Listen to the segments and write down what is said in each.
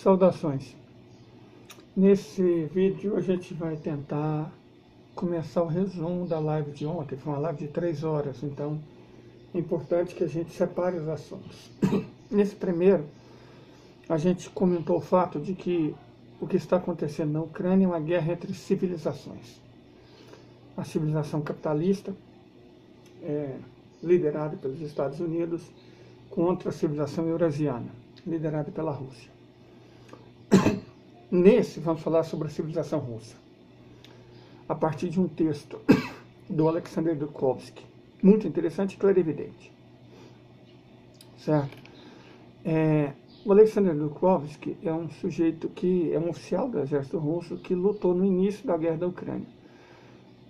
Saudações! Nesse vídeo a gente vai tentar começar o resumo da live de ontem. Foi uma live de 3 horas, então é importante que a gente separe os assuntos. Nesse primeiro, a gente comentou o fato de que o que está acontecendo na Ucrânia é uma guerra entre civilizações. A civilização capitalista, liderada pelos Estados Unidos, contra a civilização eurasiana, liderada pela Rússia. Nesse, vamos falar sobre a civilização russa, a partir de um texto do Alexander Dukhovsky, muito interessante e clarividente. Certo? O Alexander Dukhovsky é um sujeito que é um oficial do exército russo que lutou no início da guerra da Ucrânia.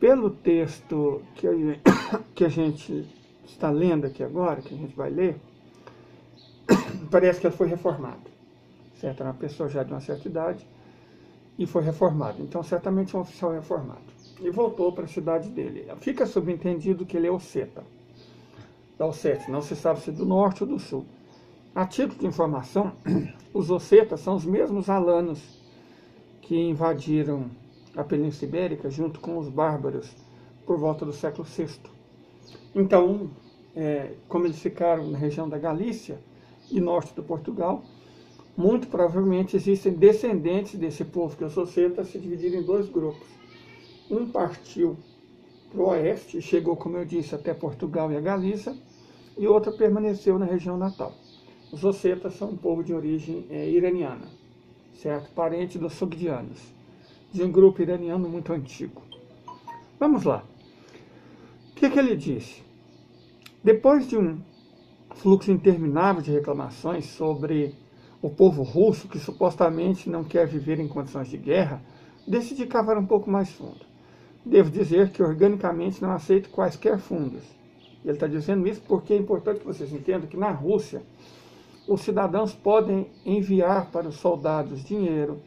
Pelo texto que a gente está lendo aqui agora, que a gente vai ler, parece que ele foi reformado. Certo? Era uma pessoa já de uma certa idade e foi reformado. Então, certamente é um oficial reformado. E voltou para a cidade dele. Fica subentendido que ele é osseta. Da Ossétia, não se sabe se é do norte ou do sul. A título de informação, os ossetas são os mesmos alanos que invadiram a Península Ibérica junto com os bárbaros por volta do século VI. Então, como eles ficaram na região da Galícia e norte do Portugal, muito provavelmente existem descendentes desse povo, que os ossetas se dividiram em dois grupos. Um partiu para o oeste e chegou, como eu disse, até Portugal e a Galícia, e outro permaneceu na região natal. Os ossetas são um povo de origem iraniana, certo? Parente dos sogdianos, de um grupo iraniano muito antigo. Vamos lá. O que ele disse? Depois de um fluxo interminável de reclamações sobre o povo russo, que supostamente não quer viver em condições de guerra, decidi cavar um pouco mais fundo. Devo dizer que organicamente não aceito quaisquer fundos. Ele está dizendo isso porque é importante que vocês entendam que na Rússia os cidadãos podem enviar para os soldados dinheiro,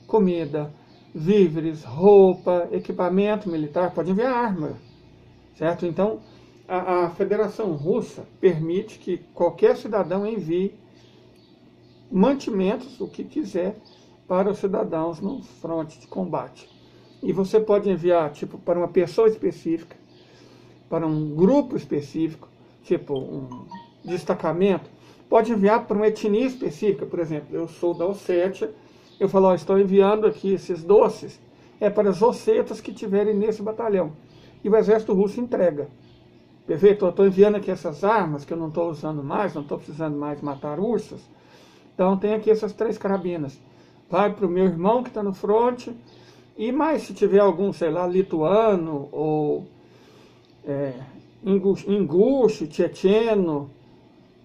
comida, víveres, roupa, equipamento militar, pode enviar arma, certo? Então, a Federação Russa permite que qualquer cidadão envie mantimentos, o que quiser, para os cidadãos no fronte de combate. E você pode enviar, tipo, para uma pessoa específica, para um grupo específico, tipo um destacamento, pode enviar para uma etnia específica. Por exemplo, eu sou da Ossétia, eu falo, estou enviando aqui esses doces, para os ossetas que estiverem nesse batalhão. E o exército russo entrega. Perfeito? Eu estou enviando aqui essas armas que eu não estou usando mais, não estou precisando mais matar ursos. Então tem aqui essas 3 carabinas. Vai para o meu irmão que está no fronte. E mais, se tiver algum, sei lá, lituano ou inguxo, tchetcheno,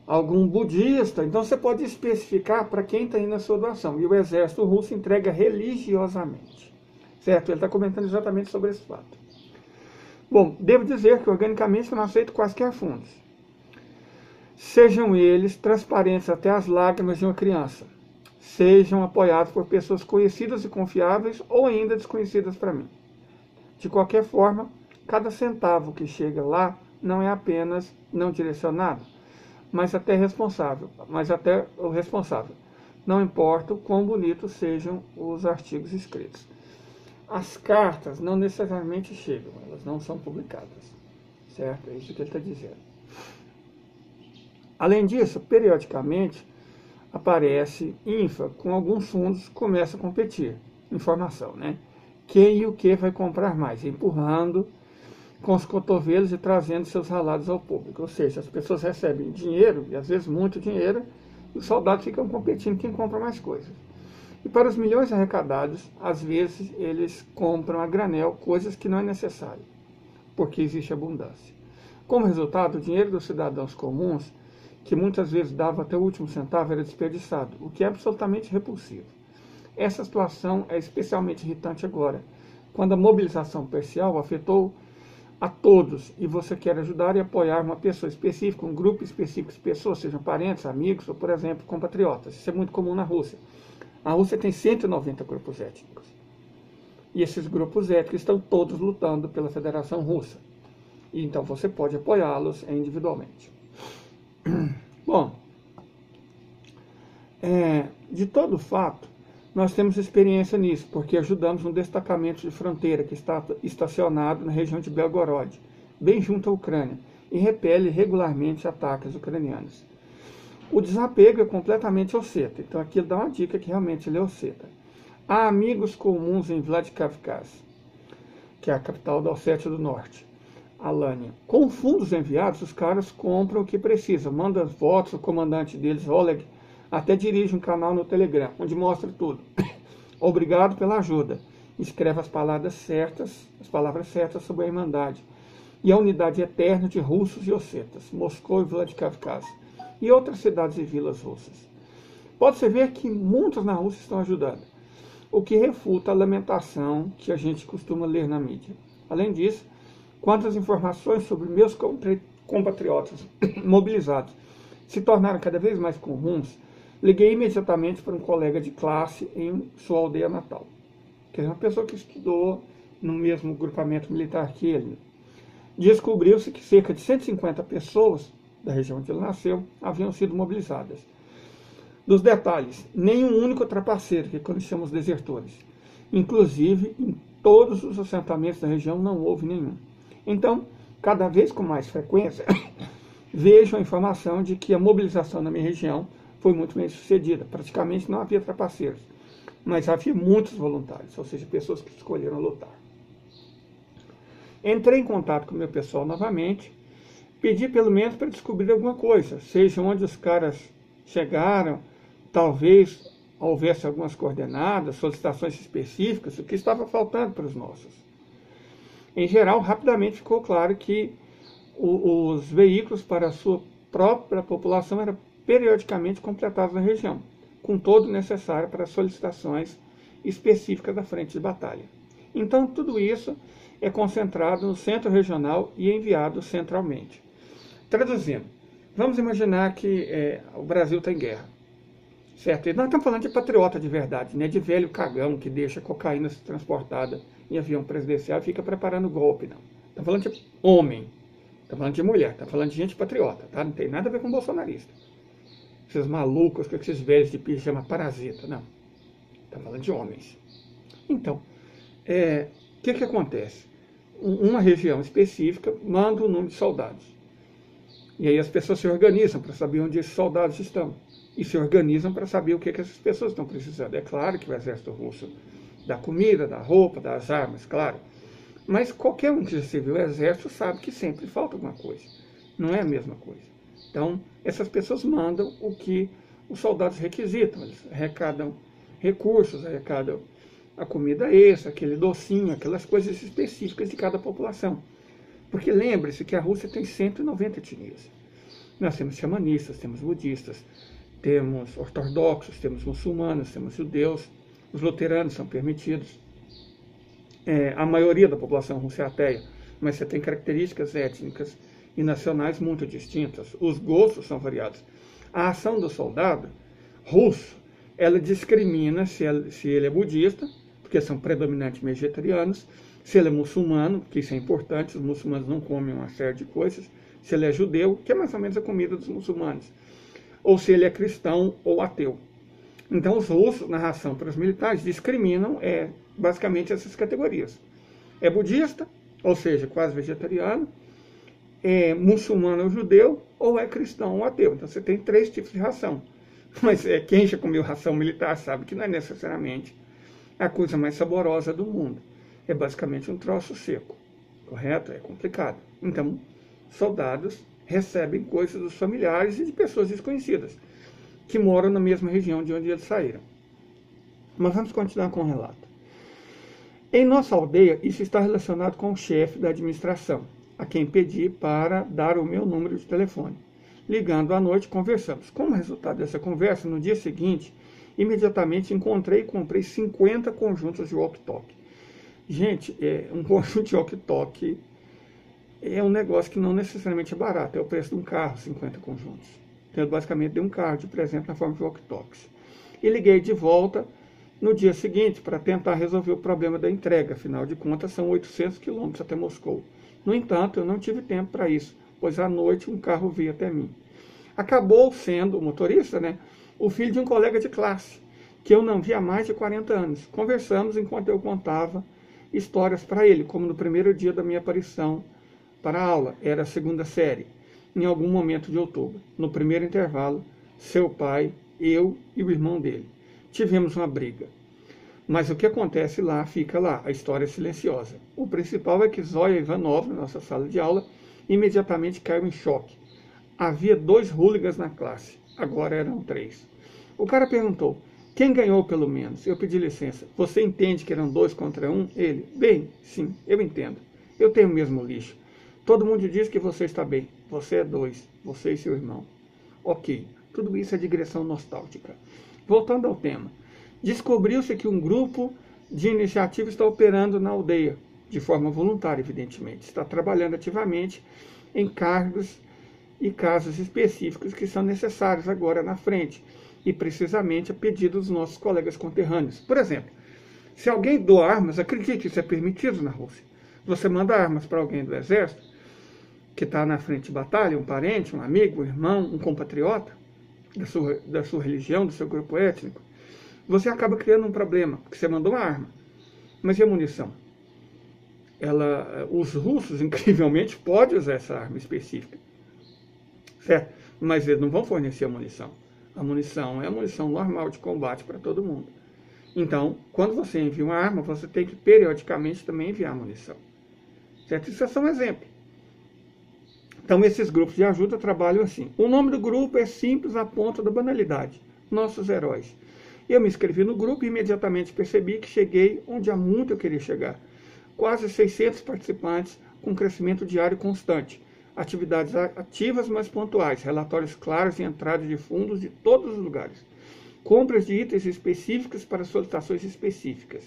algum budista, então você pode especificar para quem está indo a sua doação. E o exército russo entrega religiosamente. Certo? Ele está comentando exatamente sobre esse fato. Bom, devo dizer que organicamente eu não aceito quaisquer fundos. Sejam eles transparentes até as lágrimas de uma criança. Sejam apoiados por pessoas conhecidas e confiáveis ou ainda desconhecidas para mim. De qualquer forma, cada centavo que chega lá não é apenas não direcionado, mas até o responsável. Não importa o quão bonitos sejam os artigos escritos. As cartas não necessariamente chegam, elas não são publicadas. Certo? É isso que ele está dizendo. Além disso, periodicamente, aparece info com alguns fundos que começa a competir. Informação, né? Quem e o que vai comprar mais, empurrando com os cotovelos e trazendo seus ralados ao público. Ou seja, as pessoas recebem dinheiro, e às vezes muito dinheiro, e os soldados ficam competindo quem compra mais coisas. E para os milhões arrecadados, às vezes eles compram a granel coisas que não é necessário, porque existe abundância. Como resultado, o dinheiro dos cidadãos comuns, que muitas vezes dava até o último centavo, era desperdiçado, o que é absolutamente repulsivo. Essa situação é especialmente irritante agora, quando a mobilização parcial afetou a todos e você quer ajudar e apoiar uma pessoa específica, um grupo específico de pessoas, sejam parentes, amigos ou, por exemplo, compatriotas. Isso é muito comum na Rússia. A Rússia tem 190 grupos étnicos. E esses grupos étnicos estão todos lutando pela Federação Russa. E então você pode apoiá-los individualmente. Bom, De todo fato, nós temos experiência nisso, porque ajudamos um destacamento de fronteira que está estacionado na região de Belgorod, bem junto à Ucrânia, e repele regularmente ataques ucranianos. O desapego é completamente osseta, então aqui ele dá uma dica que realmente ele é osseta. Há amigos comuns em Vladikavkaz, que é a capital da Ossétia do Norte, Alânia. Com fundos enviados, os caras compram o que precisam, mandam fotos, o comandante deles, Oleg, até dirige um canal no Telegram, onde mostra tudo. Obrigado pela ajuda. Escreve as palavras certas sobre a Irmandade e a unidade eterna de russos e ossetas, Moscou e Vladikavkaz, e outras cidades e vilas russas. Pode-se ver que muitos na Rússia estão ajudando, o que refuta a lamentação que a gente costuma ler na mídia. Além disso, quando as informações sobre meus compatriotas mobilizados se tornaram cada vez mais comuns, liguei imediatamente para um colega de classe em sua aldeia natal, que é uma pessoa que estudou no mesmo grupamento militar que ele. Descobriu-se que cerca de 150 pessoas da região onde ele nasceu haviam sido mobilizadas. Dos detalhes, nenhum único trapaceiro, que conhecemos desertores. Inclusive, em todos os assentamentos da região não houve nenhum. Então, cada vez com mais frequência, vejo a informação de que a mobilização na minha região foi muito bem sucedida. Praticamente não havia trapaceiros, mas havia muitos voluntários, ou seja, pessoas que escolheram lutar. Entrei em contato com o meu pessoal novamente, pedi pelo menos para descobrir alguma coisa, seja onde os caras chegaram, talvez houvesse algumas coordenadas, solicitações específicas, o que estava faltando para os nossos. Em geral, rapidamente ficou claro que os veículos para a sua própria população eram periodicamente completados na região, com todo o necessário para solicitações específicas da frente de batalha. Então, tudo isso é concentrado no centro regional e enviado centralmente. Traduzindo, vamos imaginar que o Brasil está em guerra, certo? E nós estamos falando de patriota de verdade, né? De velho cagão que deixa cocaína ser transportada em avião presidencial e fica preparando golpe, não. Estamos falando de homem, estamos falando de mulher, estamos falando de gente patriota, tá? Não tem nada a ver com bolsonarista. Esses malucos, com esses velhos de pijama parasita, não. Estamos falando de homens. Então, o que acontece? Uma região específica manda um número de soldados. E aí as pessoas se organizam para saber onde esses soldados estão. E se organizam para saber o que essas pessoas estão precisando. É claro que o exército russo dá comida, dá roupa, dá as armas, claro. Mas qualquer um que já serviu o exército sabe que sempre falta alguma coisa. Não é a mesma coisa. Então, essas pessoas mandam o que os soldados requisitam. Eles arrecadam recursos, arrecadam a comida extra, aquele docinho, aquelas coisas específicas de cada população. Porque lembre-se que a Rússia tem 190 etnias. Nós temos xamanistas, temos budistas, temos ortodoxos, temos muçulmanos, temos judeus, os luteranos são permitidos. A maioria da população russa é ateia, mas você tem características étnicas e nacionais muito distintas. Os gostos são variados. A ação do soldado russo, ela discrimina se ele é budista, porque são predominantemente vegetarianos, se ele é muçulmano, que isso é importante, os muçulmanos não comem uma série de coisas, se ele é judeu, que é mais ou menos a comida dos muçulmanos, ou se ele é cristão ou ateu. Então os russos, na ração para os militares, discriminam basicamente essas categorias. É budista, ou seja, quase vegetariano, é muçulmano ou judeu, ou é cristão ou ateu. Então você tem 3 tipos de ração. Mas quem já comeu ração militar sabe que não é necessariamente a coisa mais saborosa do mundo. É basicamente um troço seco, correto? É complicado. Então, soldados recebem coisas dos familiares e de pessoas desconhecidas, que moram na mesma região de onde eles saíram. Mas vamos continuar com o relato. Em nossa aldeia, isso está relacionado com o chefe da administração, a quem pedi para dar o meu número de telefone. Ligando à noite, conversamos. Como resultado dessa conversa, no dia seguinte, imediatamente encontrei e comprei 50 conjuntos de walkie-talkie. Gente, um conjunto de walkie-talkie é um negócio que não necessariamente é barato. É o preço de um carro, 50 conjuntos. Então, eu basicamente dei um carro de presente na forma de walkie-talkies. E liguei de volta no dia seguinte para tentar resolver o problema da entrega. Afinal de contas, são 800 quilômetros até Moscou. No entanto, eu não tive tempo para isso, pois à noite um carro veio até mim. Acabou sendo o motorista, né? o filho de um colega de classe, que eu não vi há mais de 40 anos. Conversamos enquanto eu contava histórias para ele, como no primeiro dia da minha aparição para a aula, era a segunda série, em algum momento de outubro. No primeiro intervalo, seu pai, eu e o irmão dele. Tivemos uma briga. Mas o que acontece lá, fica lá, a história é silenciosa. O principal é que Zóia Ivanovna, nossa sala de aula, imediatamente caiu em choque. Havia 2 hooligans na classe, agora eram 3. O cara perguntou, quem ganhou pelo menos? Eu pedi licença. Você entende que eram 2 contra 1? Ele, bem, sim, eu entendo. Eu tenho o mesmo lixo. Todo mundo diz que você está bem. Você é 2, você e seu irmão. Ok, tudo isso é digressão nostálgica. Voltando ao tema. Descobriu-se que um grupo de iniciativa está operando na aldeia, de forma voluntária, evidentemente. Está trabalhando ativamente em cargos e casos específicos que são necessários agora na frente, e precisamente a pedido dos nossos colegas conterrâneos. Por exemplo, se alguém doa armas, acredite, isso é permitido na Rússia. Você manda armas para alguém do exército, que está na frente de batalha, um parente, um amigo, um irmão, um compatriota da sua religião, do seu grupo étnico, você acaba criando um problema, porque você mandou uma arma. Mas e a munição? Os russos, incrivelmente, podem usar essa arma específica. Certo? Mas eles não vão fornecer a munição. A munição é a munição normal de combate para todo mundo. Então, quando você envia uma arma, você tem que periodicamente também enviar munição. Certo? Isso é só um exemplo. Então, esses grupos de ajuda trabalham assim. O nome do grupo é simples à ponta da banalidade. Nossos Heróis. Eu me inscrevi no grupo e imediatamente percebi que cheguei onde há muito eu queria chegar. Quase 600 participantes com crescimento diário constante. Atividades ativas, mas pontuais. Relatórios claros e entrada de fundos de todos os lugares. Compras de itens específicos para solicitações específicas.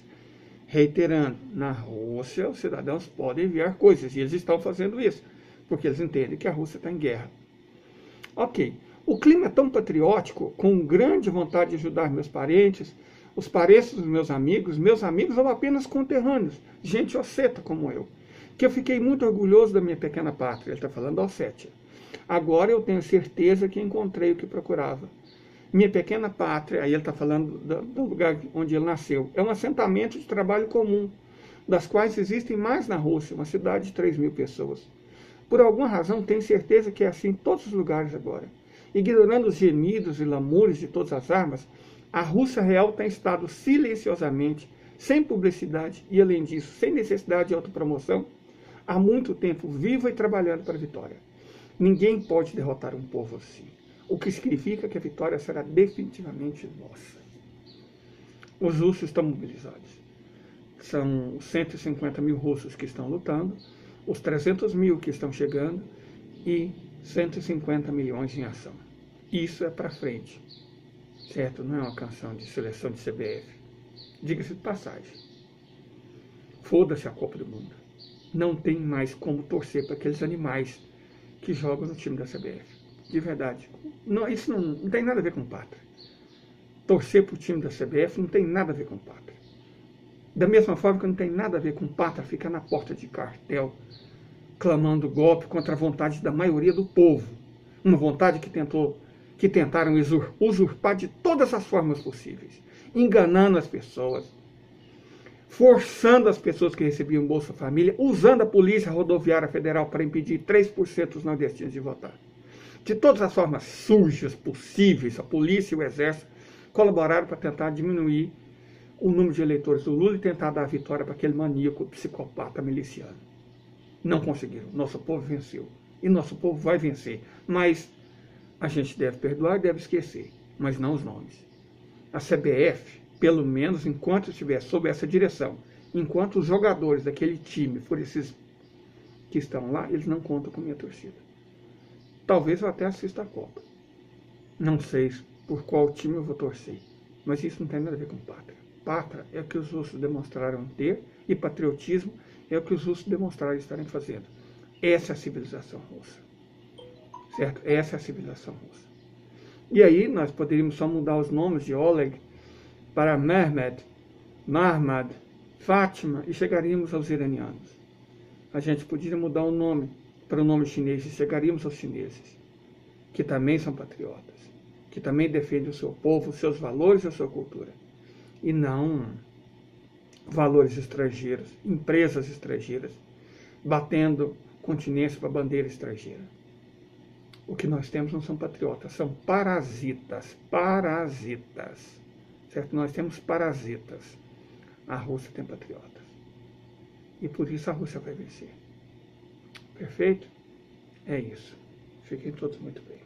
Reiterando, na Rússia os cidadãos podem enviar coisas, e eles estão fazendo isso, porque eles entendem que a Rússia está em guerra. Ok. O clima é tão patriótico, com grande vontade de ajudar meus parentes, os parentes dos meus amigos ou apenas conterrâneos, gente osseta como eu, que eu fiquei muito orgulhoso da minha pequena pátria. Ele está falando da Ossétia. Agora eu tenho certeza que encontrei o que procurava. Minha pequena pátria, aí ele está falando do lugar onde ele nasceu, é um assentamento de trabalho comum, das quais existem mais na Rússia, uma cidade de 3.000 pessoas. Por alguma razão, tenho certeza que é assim em todos os lugares agora. Ignorando os gemidos e lamúrios de todas as armas, a Rússia real tem estado silenciosamente, sem publicidade e, além disso, sem necessidade de autopromoção, há muito tempo viva e trabalhando para a vitória. Ninguém pode derrotar um povo assim, o que significa que a vitória será definitivamente nossa. Os russos estão mobilizados. São os 150 mil russos que estão lutando, os 300 mil que estão chegando e 150 milhões em ação. Isso é para frente, certo? Não é uma canção de seleção de CBF. Diga-se de passagem. Foda-se a Copa do Mundo. Não tem mais como torcer para aqueles animais que jogam no time da CBF. De verdade. Não, isso não tem nada a ver com pátria. Torcer para o time da CBF não tem nada a ver com pátria. Da mesma forma que não tem nada a ver com pátria ficar na porta de quartel clamando golpe contra a vontade da maioria do povo. Uma vontade que tentaram usurpar de todas as formas possíveis, enganando as pessoas, forçando as pessoas que recebiam Bolsa Família, usando a Polícia Rodoviária Federal para impedir 3% dos nordestinos de votar. De todas as formas sujas possíveis, a polícia e o exército colaboraram para tentar diminuir o número de eleitores do Lula e tentar dar a vitória para aquele maníaco psicopata miliciano. Não conseguiram. Nosso povo venceu. E nosso povo vai vencer. Mas a gente deve perdoar e deve esquecer. Mas não os nomes. A CBF, pelo menos enquanto estiver sob essa direção, enquanto os jogadores daquele time forem esses que estão lá, eles não contam com minha torcida. Talvez eu até assista a Copa. Não sei por qual time eu vou torcer. Mas isso não tem nada a ver com pátria. Pátria é o que os russos demonstraram ter, e patriotismo é o que os russos demonstraram estarem fazendo. Essa é a civilização russa. Certo? Essa é a civilização russa. E aí nós poderíamos só mudar os nomes de Oleg para Mehmed, Mahmad, Fátima e chegaríamos aos iranianos. A gente poderia mudar o nome para o nome chinês e chegaríamos aos chineses, que também são patriotas, que também defende o seu povo, os seus valores e a sua cultura. E não valores estrangeiros, empresas estrangeiras, batendo continência para a bandeira estrangeira. O que nós temos não são patriotas, são parasitas. Parasitas. Certo? Nós temos parasitas. A Rússia tem patriotas. E por isso a Rússia vai vencer. Perfeito? É isso. Fiquem todos muito bem.